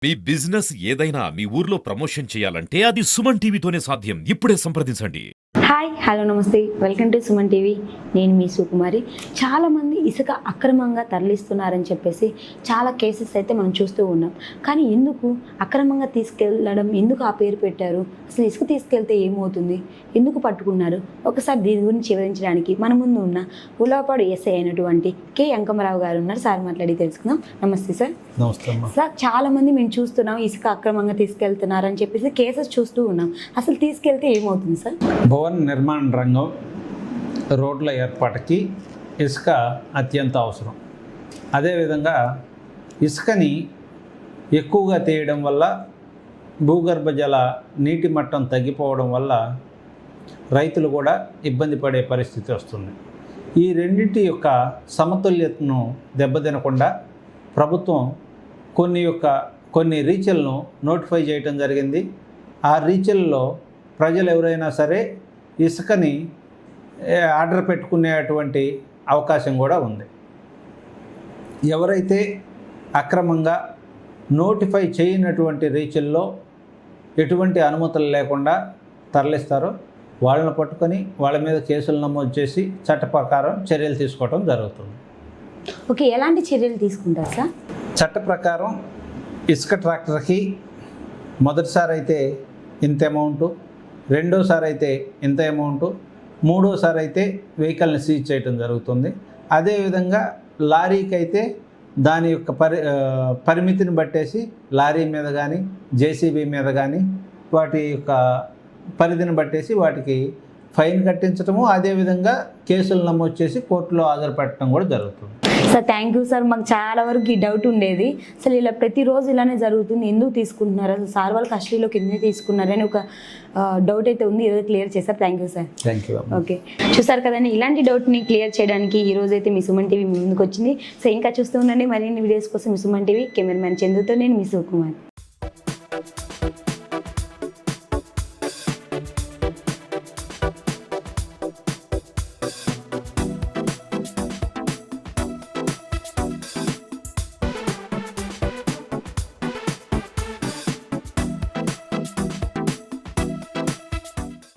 మీ business ఏదైనా మీ ఊర్లో promotion చేయాలంటే అది సుమన్ టీవీతోనే సాధ్యం. ఇప్పుడే సంప్రదించండి. హాయ్ హలో నమస్తే వెల్కమ్ టు సుమన్ టీవీ. నేను మీ సుకుమారి. చాలామంది ఇసుక అక్రమంగా తరలిస్తున్నారని చెప్పేసి చాలా కేసెస్ అయితే మనం చూస్తూ ఉన్నాం. కానీ ఎందుకు అక్రమంగా తీసుకెళ్ళడం, ఎందుకు ఆ పేరు పెట్టారు, అసలు ఇసుక తీసుకెళ్తే ఏమవుతుంది, ఎందుకు పట్టుకున్నారు, ఒకసారి దీని గురించి వివరించడానికి మన ముందు ఉన్న ఉలవపాడు ఎస్ఐ అయినటువంటి కె అంకమరావు గారు ఉన్నారు. సార్ మాట్లాడి తెలుసుకుందాం. నమస్తే సార్. నమస్తే సార్, చాలామంది మేము చూస్తున్నాం ఇసుక అక్రమంగా తీసుకెళ్తున్నారని చెప్పేసి కేసెస్ చూస్తూ ఉన్నాం. అసలు తీసుకెళ్తే ఏమవుతుంది సార్? భవన నిర్మాణ రంగం, రోడ్ల ఏర్పాటుకి ఇసుక అత్యంత అవసరం. అదేవిధంగా ఇసుకని ఎక్కువగా తీయడం వల్ల భూగర్భ జల నీటి మట్టం తగ్గిపోవడం వల్ల రైతులు కూడా ఇబ్బంది పడే పరిస్థితి వస్తుంది. ఈ రెండింటి యొక్క సమతుల్యతను దెబ్బతినకుండా ప్రభుత్వం కొన్ని రీచ్లను నోటిఫై చేయడం జరిగింది. ఆ రీచ్ల్లో ప్రజలు ఎవరైనా సరే ఇసుకని ఆర్డర్ పెట్టుకునేటువంటి అవకాశం కూడా ఉంది. ఎవరైతే అక్రమంగా నోటిఫై చేయనటువంటి రీచ్ల్లో ఎటువంటి అనుమతులు లేకుండా తరలిస్తారో వాళ్ళని పట్టుకొని వాళ్ళ మీద కేసులు నమోదు చేసి చట్ట ప్రకారం చర్యలు తీసుకోవడం జరుగుతుంది. ఓకే, ఎలాంటి చర్యలు తీసుకుంటారు సార్? చట్ట ప్రకారం ఇసుక ట్రాక్టర్కి మొదటిసారి అయితే ఇంత అమౌంటు, రెండోసారి అయితే ఇంత అమౌంటు, మూడోసారి అయితే వెహికల్ని సీజ్ చేయడం జరుగుతుంది. అదేవిధంగా లారీకి అయితే దాని యొక్క పరిమితిని బట్టేసి లారీ మీద కానీ జేసీబీ మీద కానీ వాటి యొక్క పరిధిని బట్టేసి వాటికి ఫైన్ కట్టించడము, అదేవిధంగా కేసులు నమోదు చేసి కోర్టులో హాజరుపెట్టడం కూడా జరుగుతుంది. Sir, thank you sir. మాకు చాలా వరకు ఈ డౌట్ ఉండేది, అసలు ఇలా ప్రతిరోజు ఇలానే జరుగుతుంది, ఎందుకు తీసుకుంటున్నారు, అసలు సార్ వాళ్ళు కస్టడీలోకి ఎందుకు తీసుకున్నారని ఒక డౌట్ అయితే ఉంది. ఈరోజు క్లియర్ చేశారు. Thank you sir. Thank you. Okay, చూసారు కదండి, ఇలాంటి డౌట్ని క్లియర్ చేయడానికి ఈ రోజు అయితే మీ సుమన్ టీవీ ముందుకు వచ్చింది. సో ఇంకా చూస్తూ ఉండండి మరిన్ని వీడియోస్ కోసం మీ సుమన్ టీవీ. కెమెరామ్యాన్ చందుతో నేను మీ సుకుమార్.